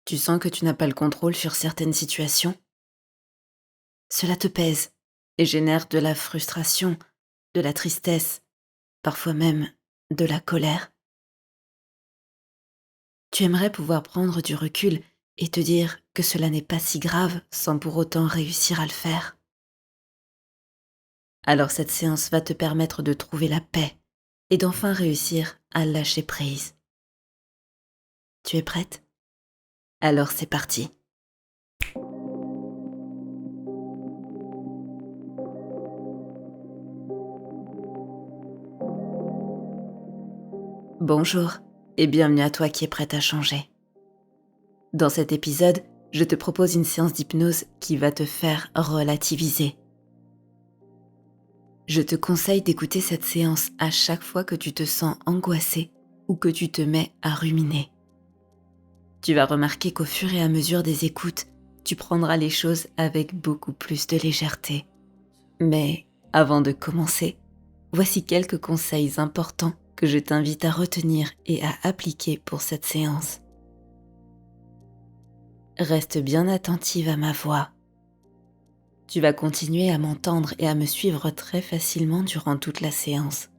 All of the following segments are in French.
Tu sens que tu n'as pas le contrôle sur certaines situations. Cela te pèse et génère de la frustration, de la tristesse, parfois même de la colère. Tu aimerais pouvoir prendre du recul et te dire que cela n'est pas si grave sans pour autant réussir à le faire. Alors cette séance va te permettre de trouver la paix et d'enfin réussir à lâcher prise. Tu es prête? Alors c'est parti. Bonjour et bienvenue à toi qui es prête à changer. Dans cet épisode, je te propose une séance d'hypnose qui va te faire relativiser. Je te conseille d'écouter cette séance à chaque fois que tu te sens angoissé ou que tu te mets à ruminer. Tu vas remarquer qu'au fur et à mesure des écoutes, tu prendras les choses avec beaucoup plus de légèreté. Mais avant de commencer, voici quelques conseils importants que je t'invite à retenir et à appliquer pour cette séance. Reste bien attentive à ma voix. Tu vas continuer à m'entendre et à me suivre très facilement durant toute la séance.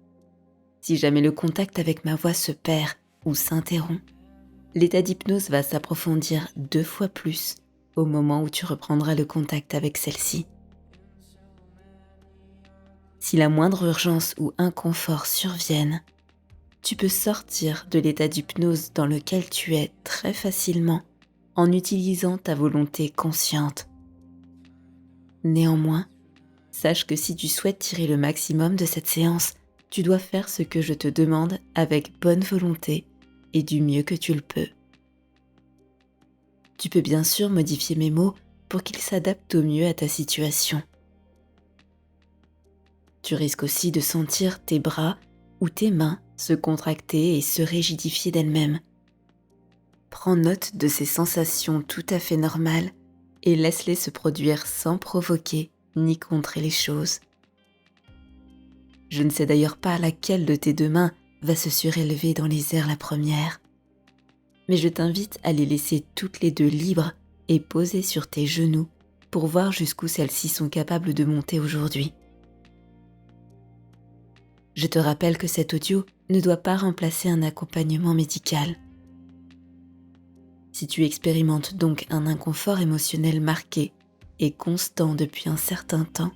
Si jamais le contact avec ma voix se perd ou s'interrompt, l'état d'hypnose va s'approfondir 2 fois plus au moment où tu reprendras le contact avec celle-ci. Si la moindre urgence ou inconfort surviennent, tu peux sortir de l'état d'hypnose dans lequel tu es très facilement en utilisant ta volonté consciente. Néanmoins, sache que si tu souhaites tirer le maximum de cette séance, tu dois faire ce que je te demande avec bonne volonté et du mieux que tu le peux. Tu peux bien sûr modifier mes mots pour qu'ils s'adaptent au mieux à ta situation. Tu risques aussi de sentir tes bras ou tes mains se contracter et se rigidifier d'elles-mêmes. Prends note de ces sensations tout à fait normales et laisse-les se produire sans provoquer ni contrer les choses. Je ne sais d'ailleurs pas laquelle de tes 2 mains va se surélever dans les airs la première, mais je t'invite à les laisser toutes les 2 libres et posées sur tes genoux pour voir jusqu'où celles-ci sont capables de monter aujourd'hui. Je te rappelle que cet audio ne doit pas remplacer un accompagnement médical. Si tu expérimentes donc un inconfort émotionnel marqué et constant depuis un certain temps,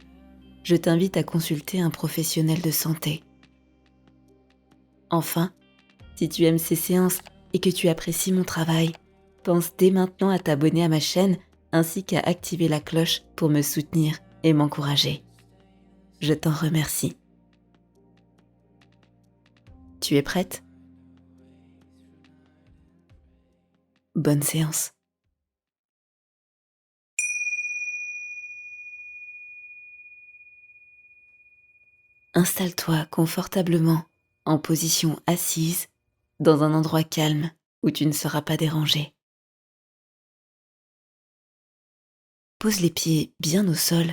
je t'invite à consulter un professionnel de santé. Enfin, si tu aimes ces séances et que tu apprécies mon travail, pense dès maintenant à t'abonner à ma chaîne ainsi qu'à activer la cloche pour me soutenir et m'encourager. Je t'en remercie. Tu es prête? Bonne séance. Installe-toi confortablement en position assise dans un endroit calme où tu ne seras pas dérangé. Pose les pieds bien au sol,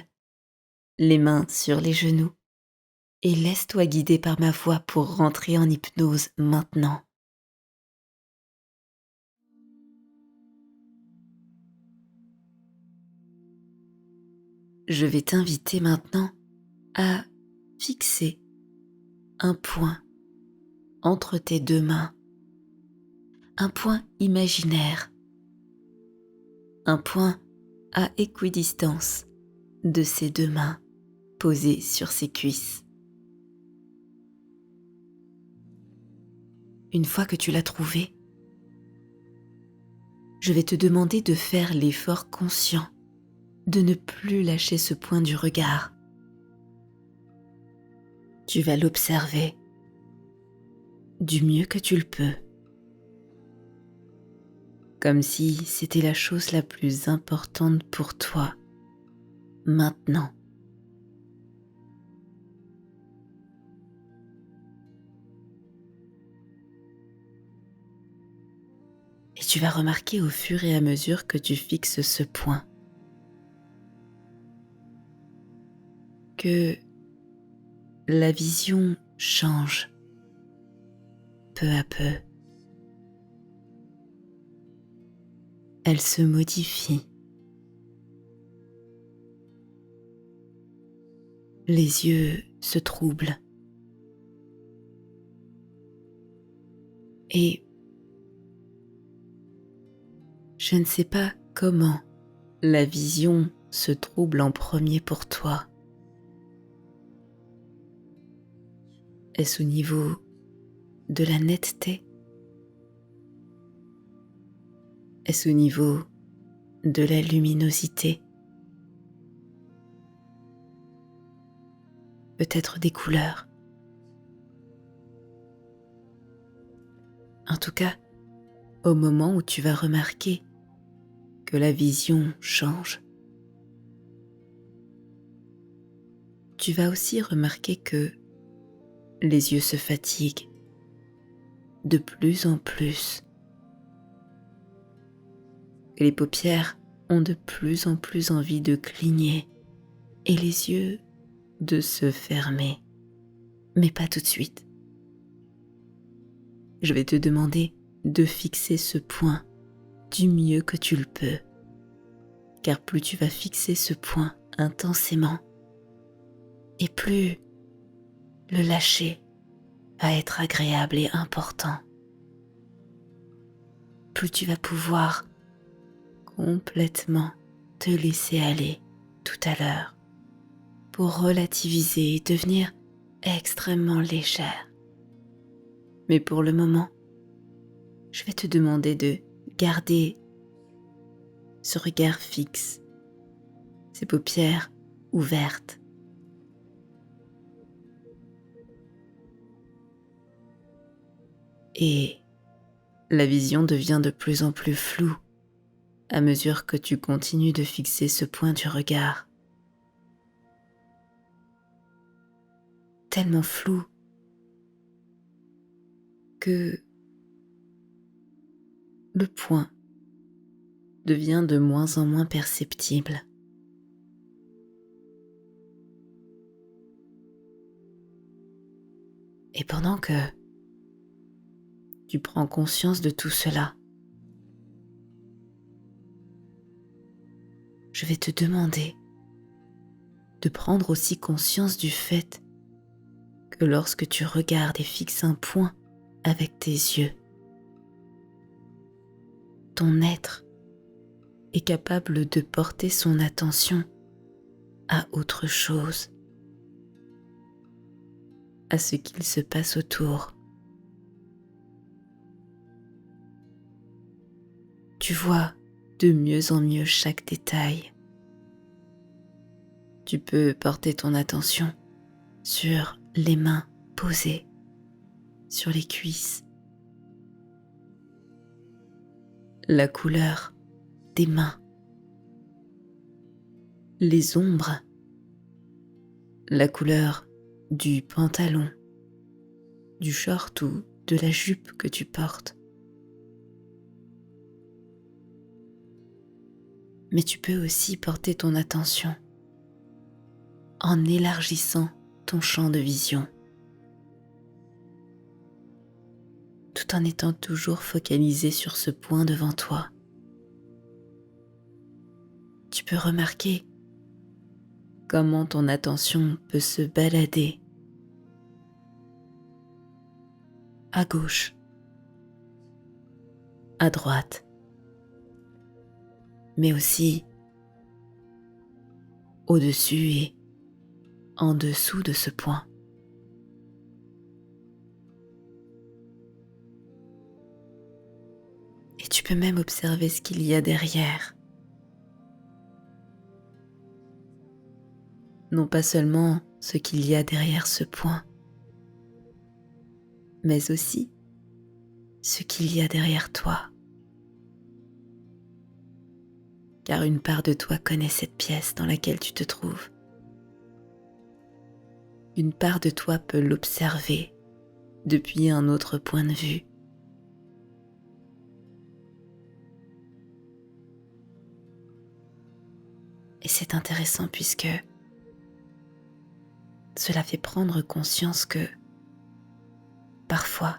les mains sur les genoux et laisse-toi guider par ma voix pour rentrer en hypnose maintenant. Je vais t'inviter maintenant à fixer un point entre tes 2 mains, un point imaginaire, un point à équidistance de ces 2 mains posées sur ses cuisses. Une fois que tu l'as trouvé, je vais te demander de faire l'effort conscient de ne plus lâcher ce point du regard. Tu vas l'observer du mieux que tu le peux, comme si c'était la chose la plus importante pour toi, maintenant. Et tu vas remarquer au fur et à mesure que tu fixes ce point que la vision change peu à peu. elle se modifie. Les yeux se troublent. Et je ne sais pas comment la vision se trouble en premier pour toi. Est-ce au niveau de la netteté? Est-ce au niveau de la luminosité? Peut-être des couleurs? En tout cas, au moment où tu vas remarquer que la vision change, tu vas aussi remarquer que les yeux se fatiguent de plus en plus, que les paupières ont de plus en plus envie de cligner et les yeux de se fermer. Mais pas tout de suite. Je vais te demander de fixer ce point du mieux que tu le peux, car plus tu vas fixer ce point intensément, et plus le lâcher va être agréable et important. Plus tu vas pouvoir complètement te laisser aller tout à l'heure pour relativiser et devenir extrêmement légère. Mais pour le moment, je vais te demander de garder ce regard fixe, ces paupières ouvertes. Et la vision devient de plus en plus floue à mesure que tu continues de fixer ce point du regard. Tellement flou que le point devient de moins en moins perceptible. Et pendant que tu prends conscience de tout cela, je vais te demander de prendre aussi conscience du fait que lorsque tu regardes et fixes un point avec tes yeux, ton être est capable de porter son attention à autre chose, à ce qu'il se passe autour. Tu vois de mieux en mieux chaque détail. Tu peux porter ton attention sur les mains posées, sur les cuisses, la couleur des mains, les ombres, la couleur du pantalon, du short ou de la jupe que tu portes. Mais tu peux aussi porter ton attention en élargissant ton champ de vision, tout en étant toujours focalisé sur ce point devant toi. Tu peux remarquer comment ton attention peut se balader à gauche, à droite, mais aussi au-dessus et en dessous de ce point. Et tu peux même observer ce qu'il y a derrière. Non pas seulement ce qu'il y a derrière ce point, mais aussi ce qu'il y a derrière toi. Car une part de toi connaît cette pièce dans laquelle tu te trouves. Une part de toi peut l'observer depuis un autre point de vue. Et c'est intéressant puisque cela fait prendre conscience que parfois,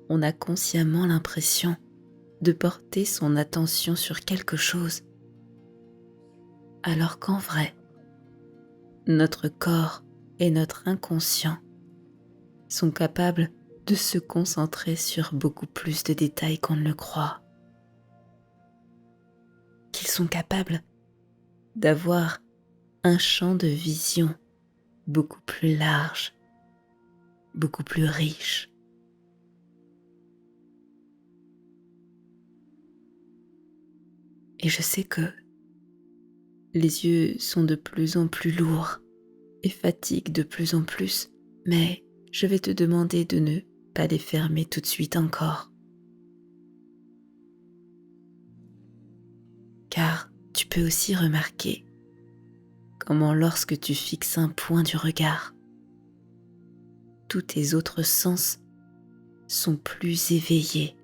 on a consciemment l'impression de porter son attention sur quelque chose, alors qu'en vrai, notre corps et notre inconscient sont capables de se concentrer sur beaucoup plus de détails qu'on ne le croit, qu'ils sont capables d'avoir un champ de vision beaucoup plus large, beaucoup plus riche. Et je sais que les yeux sont de plus en plus lourds et fatiguent de plus en plus, mais je vais te demander de ne pas les fermer tout de suite encore. Car tu peux aussi remarquer comment lorsque tu fixes un point du regard, tous tes autres sens sont plus éveillés.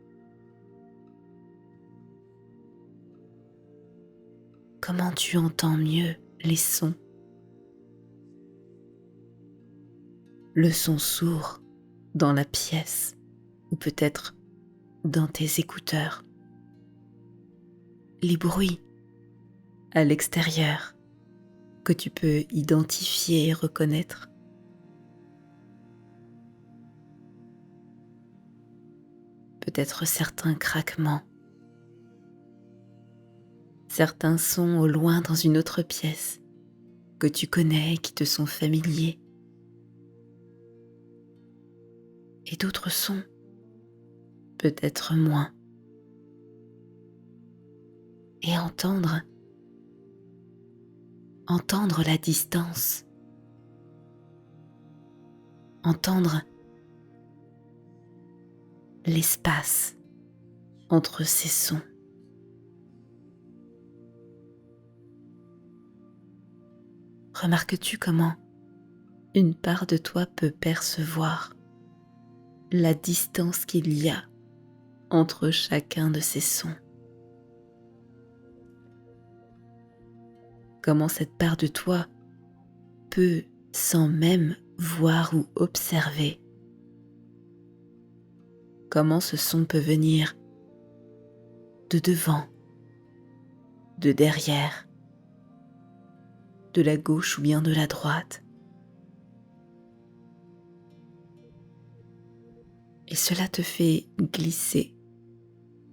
Comment tu entends mieux les sons, le son sourd dans la pièce ou peut-être dans tes écouteurs, les bruits à l'extérieur que tu peux identifier et reconnaître. Peut-être certains craquements, certains sons au loin dans une autre pièce que tu connais et qui te sont familiers. Et d'autres sons, peut-être moins. Et entendre la distance, entendre l'espace entre ces sons. Remarques-tu comment une part de toi peut percevoir la distance qu'il y a entre chacun de ces sons? Comment cette part de toi peut, sans même voir ou observer, comment ce son peut venir de devant, de derrière, de la gauche ou bien de la droite. Et cela te fait glisser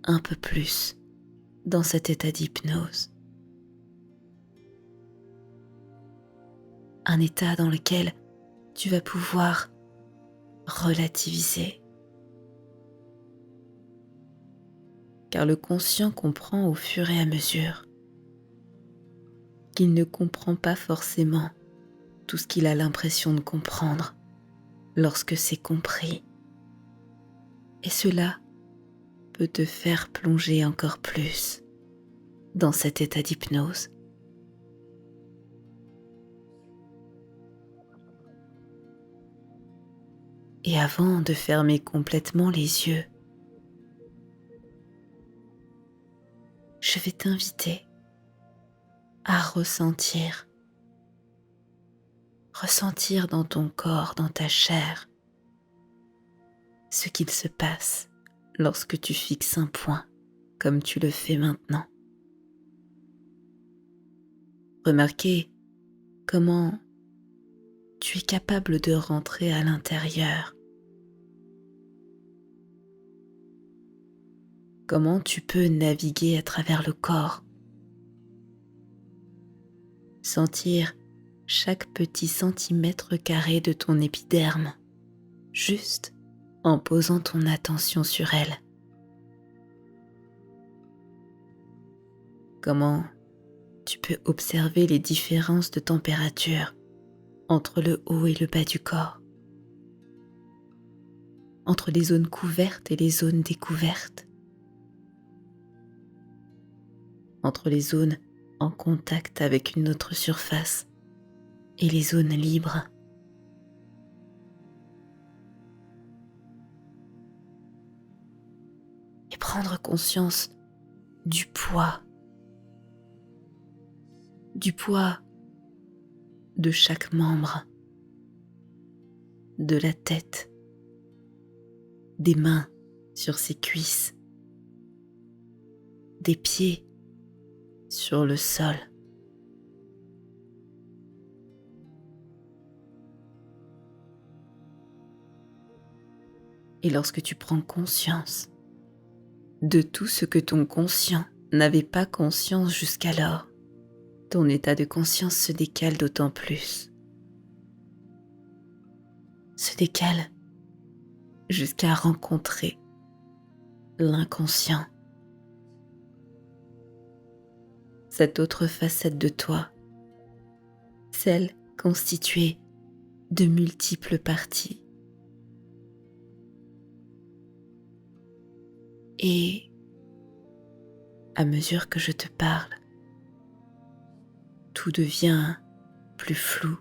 un peu plus dans cet état d'hypnose. Un état dans lequel tu vas pouvoir relativiser. Car le conscient comprend au fur et à mesure qu'il ne comprend pas forcément tout ce qu'il a l'impression de comprendre lorsque c'est compris. Et cela peut te faire plonger encore plus dans cet état d'hypnose. Et avant de fermer complètement les yeux, je vais t'inviter à ressentir dans ton corps, dans ta chair, ce qu'il se passe lorsque tu fixes un point comme tu le fais maintenant. Remarquez comment tu es capable de rentrer à l'intérieur. Comment tu peux naviguer à travers le corps. Sentir chaque petit centimètre carré de ton épiderme, juste en posant ton attention sur elle. Comment tu peux observer les différences de température entre le haut et le bas du corps, entre les zones couvertes et les zones découvertes, entre les zones en contact avec une autre surface et les zones libres. Et prendre conscience du poids de chaque membre, de la tête, des mains sur ses cuisses, des pieds sur le sol. Et lorsque tu prends conscience de tout ce que ton conscient n'avait pas conscience jusqu'alors, ton état de conscience se décale d'autant plus. Se décale jusqu'à rencontrer l'inconscient. Cette autre facette de toi, celle constituée de multiples parties. Et à mesure que je te parle, tout devient plus flou.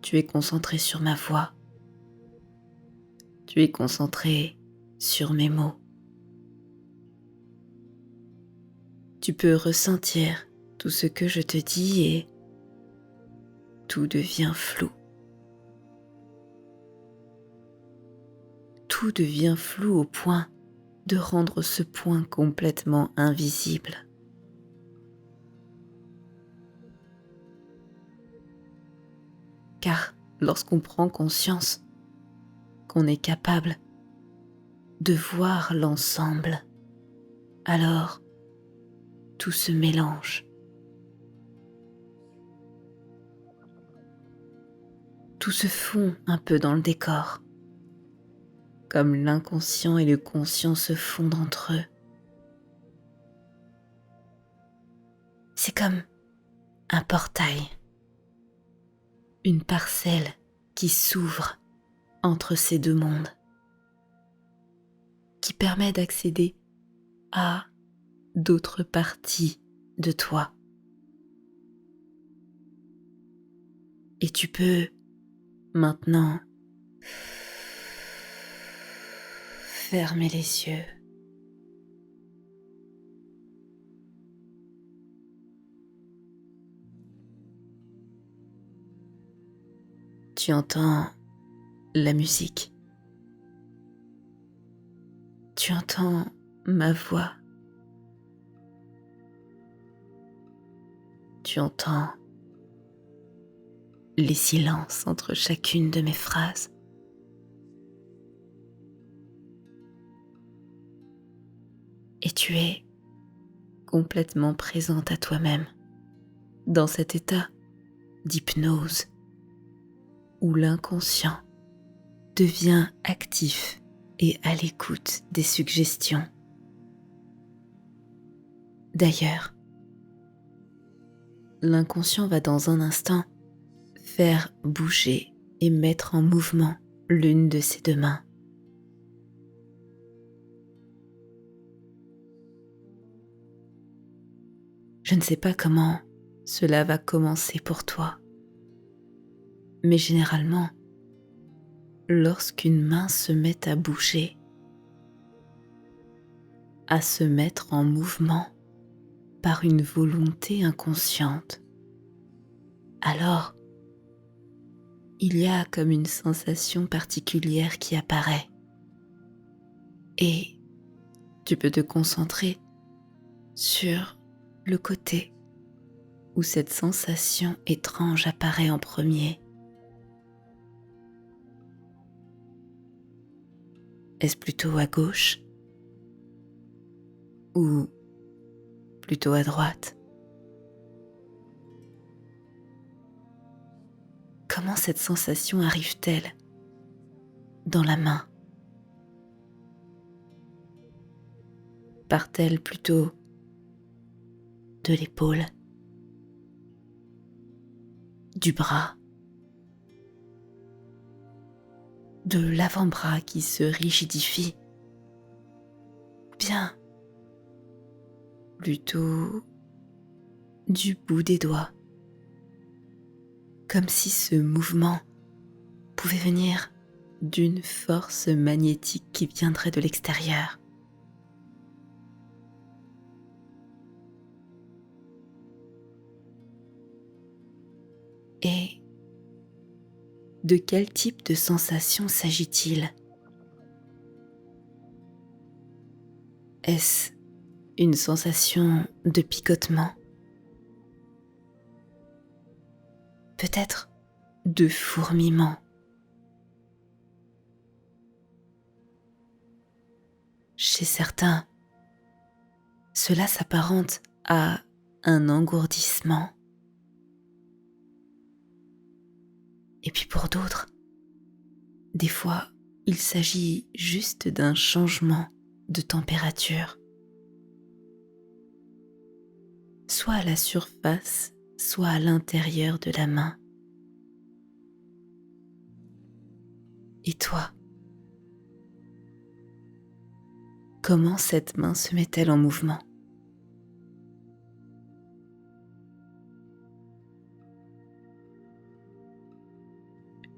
Tu es concentré sur ma voix. Tu es concentré sur mes mots. Tu peux ressentir tout ce que je te dis et tout devient flou. Tout devient flou au point de rendre ce point complètement invisible. Car lorsqu'on prend conscience qu'on est capable de voir l'ensemble, alors tout se mélange. Tout se fond un peu dans le décor, comme l'inconscient et le conscient se fondent entre eux. C'est comme un portail, une parcelle qui s'ouvre entre ces deux mondes, qui permet d'accéder à d'autres parties de toi. Et tu peux maintenant fermer les yeux. Tu entends la musique. Tu entends ma voix. Tu entends les silences entre chacune de mes phrases. Et tu es complètement présente à toi-même, dans cet état d'hypnose où l'inconscient devient actif et à l'écoute des suggestions. D'ailleurs, l'inconscient va dans un instant faire bouger et mettre en mouvement l'une de ses deux mains. Je ne sais pas comment cela va commencer pour toi, mais généralement, lorsqu'une main se met à bouger, à se mettre en mouvement par une volonté inconsciente, alors il y a comme une sensation particulière qui apparaît. Et tu peux te concentrer sur le côté où cette sensation étrange apparaît en premier. Est-ce plutôt à gauche ou plutôt à droite? Comment cette sensation arrive-t-elle dans la main? Part-elle plutôt de l'épaule, du bras, de l'avant-bras qui se rigidifie, ou bien plutôt du bout des doigts, comme si ce mouvement pouvait venir d'une force magnétique qui viendrait de l'extérieur. Et de quel type de sensation s'agit-il? Est-ce une sensation de picotement? Peut-être de fourmillement? Chez certains, cela s'apparente à un engourdissement. Et puis pour d'autres, des fois, il s'agit juste d'un changement de température, soit à la surface, soit à l'intérieur de la main. Et toi, comment cette main se met-elle en mouvement?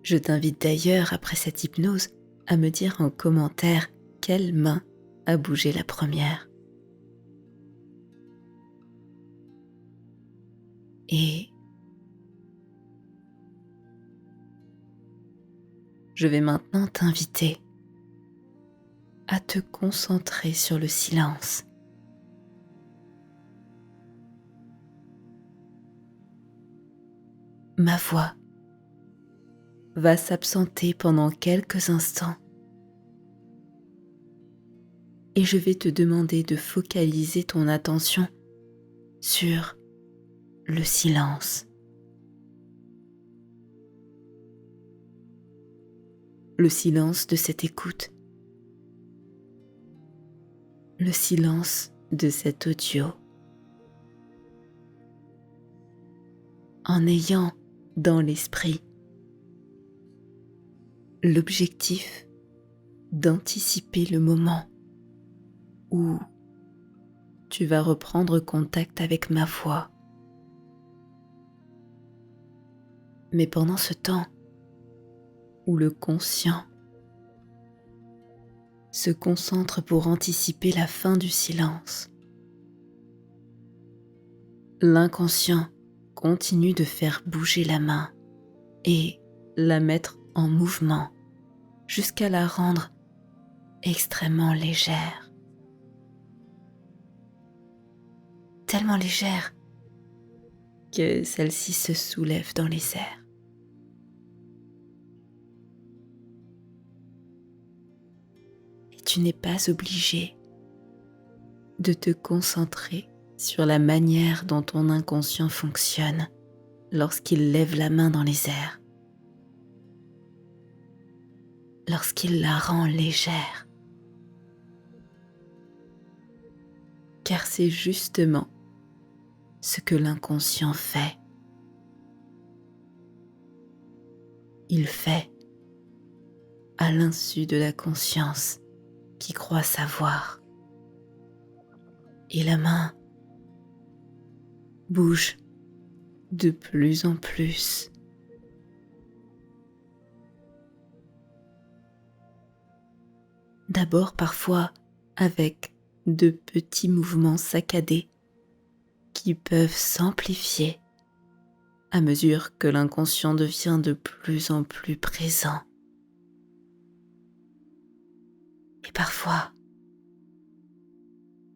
Je t'invite d'ailleurs, après cette hypnose, à me dire en commentaire quelle main a bougé la première. Et je vais maintenant t'inviter à te concentrer sur le silence. Ma voix va s'absenter pendant quelques instants et je vais te demander de focaliser ton attention sur le silence. Le silence de cette écoute. Le silence de cet audio. En ayant dans l'esprit l'objectif d'anticiper le moment où tu vas reprendre contact avec ma voix. Mais pendant ce temps où le conscient se concentre pour anticiper la fin du silence, l'inconscient continue de faire bouger la main et la mettre en mouvement jusqu'à la rendre extrêmement légère. Tellement légère que celle-ci se soulève dans les airs. Et tu n'es pas obligé de te concentrer sur la manière dont ton inconscient fonctionne lorsqu'il lève la main dans les airs, lorsqu'il la rend légère. Car c'est justement ce que l'inconscient fait. Il fait à l'insu de la conscience qui croit savoir. Et la main bouge de plus en plus. D'abord parfois avec de petits mouvements saccadés qui peuvent s'amplifier à mesure que l'inconscient devient de plus en plus présent. Et parfois,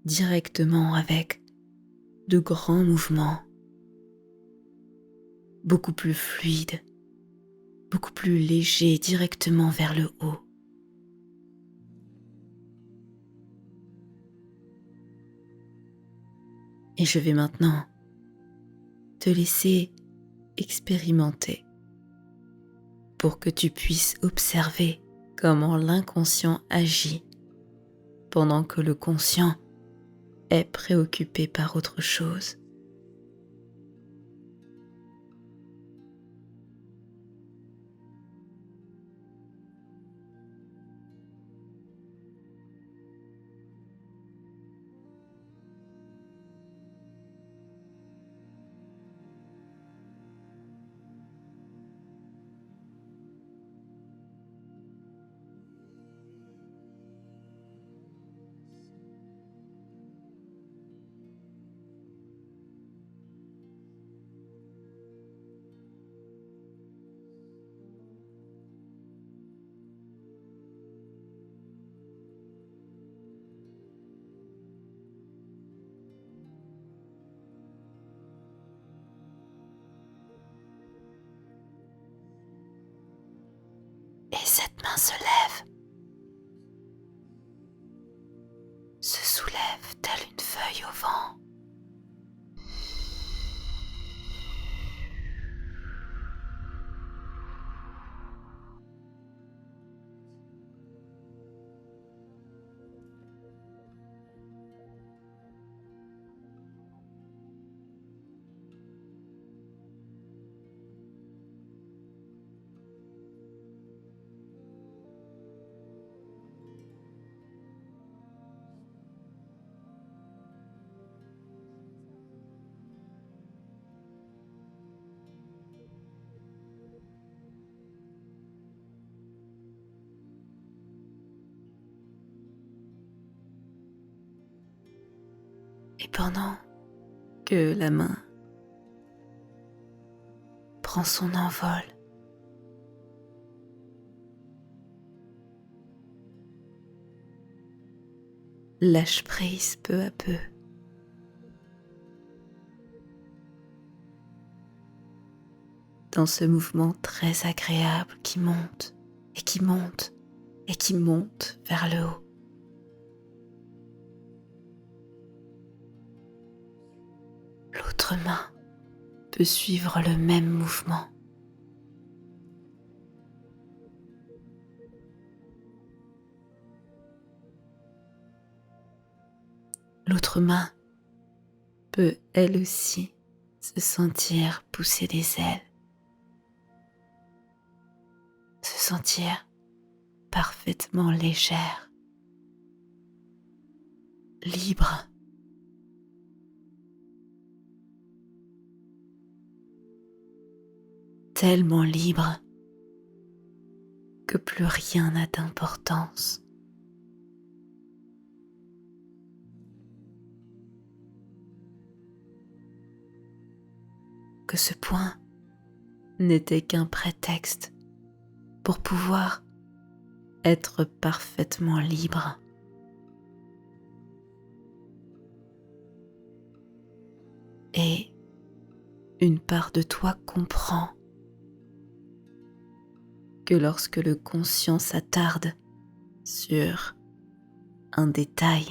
directement avec de grands mouvements, beaucoup plus fluides, beaucoup plus légers directement vers le haut. Et je vais maintenant te laisser expérimenter pour que tu puisses observer comment l'inconscient agit pendant que le conscient est préoccupé par autre chose. main se lève, se soulève telle une feuille au vent. Et pendant que la main prend son envol, lâche prise peu à peu. Dans ce mouvement très agréable qui monte et qui monte et qui monte vers le haut. L'autre main peut suivre le même mouvement. L'autre main peut elle aussi se sentir pousser des ailes, se sentir parfaitement légère, libre. Tellement libre que plus rien n'a d'importance. Que ce point n'était qu'un prétexte pour pouvoir être parfaitement libre. Et une part de toi comprend que lorsque le conscient s'attarde sur un détail,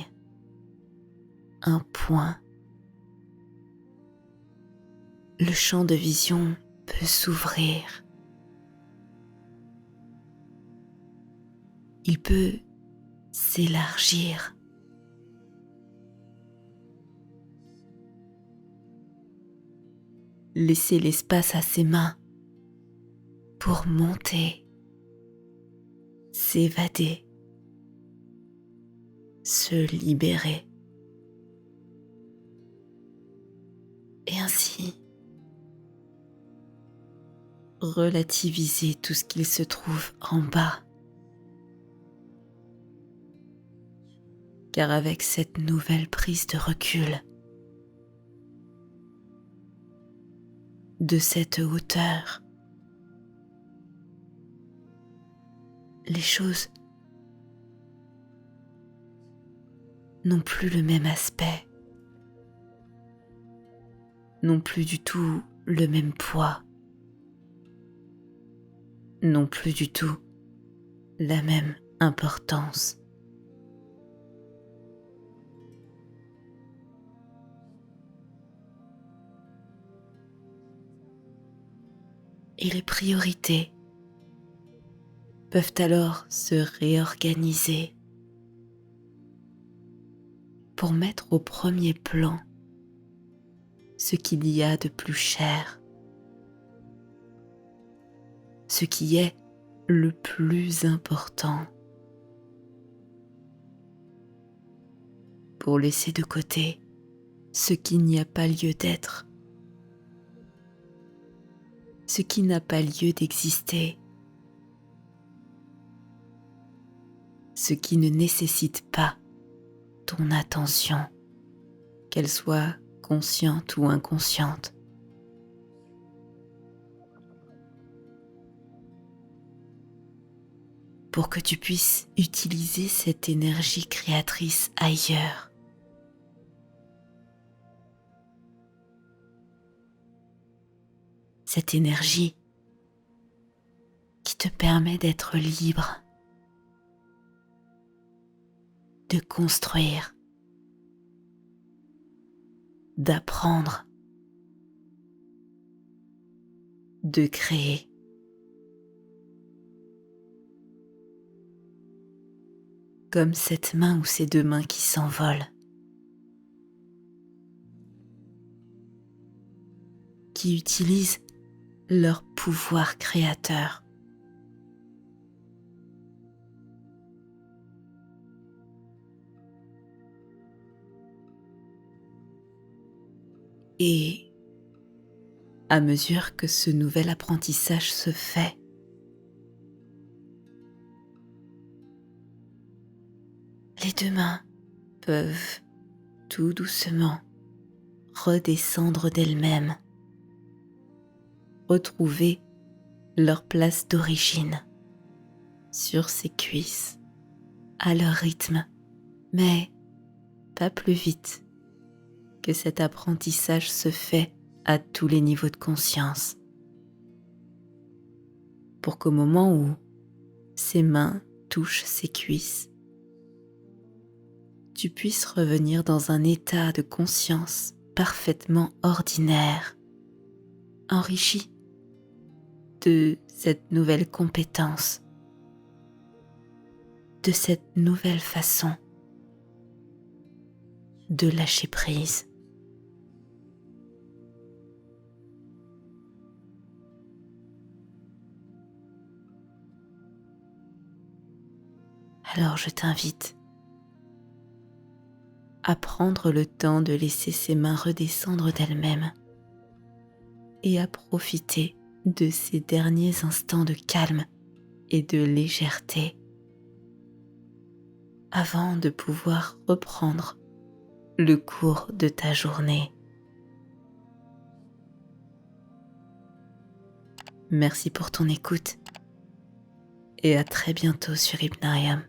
un point, le champ de vision peut s'ouvrir. Il peut s'élargir. Laisser l'espace à ses mains pour monter, s'évader, se libérer. Et ainsi, relativiser tout ce qu'il se trouve en bas. Car avec cette nouvelle prise de recul, de cette hauteur, les choses n'ont plus le même aspect, n'ont plus du tout le même poids, n'ont plus du tout la même importance. Et les priorités peuvent alors se réorganiser pour mettre au premier plan ce qu'il y a de plus cher, ce qui est le plus important, pour laisser de côté ce qui n'y a pas lieu d'être, ce qui n'a pas lieu d'exister, ce qui ne nécessite pas ton attention, qu'elle soit consciente ou inconsciente. Pour que tu puisses utiliser cette énergie créatrice ailleurs. Cette énergie qui te permet d'être libre de construire, d'apprendre, de créer. Comme cette main ou ces deux mains qui s'envolent, qui utilisent leur pouvoir créateur. Et à mesure que ce nouvel apprentissage se fait, les deux mains peuvent tout doucement redescendre d'elles-mêmes, retrouver leur place d'origine sur ses cuisses, à leur rythme, mais pas plus vite que cet apprentissage se fait à tous les niveaux de conscience, pour qu'au moment où ses mains touchent ses cuisses, tu puisses revenir dans un état de conscience parfaitement ordinaire, enrichi de cette nouvelle compétence, de cette nouvelle façon de lâcher prise. Alors je t'invite à prendre le temps de laisser ces mains redescendre d'elles-mêmes et à profiter de ces derniers instants de calme et de légèreté avant de pouvoir reprendre le cours de ta journée. Merci pour ton écoute et à très bientôt sur Hypnarium.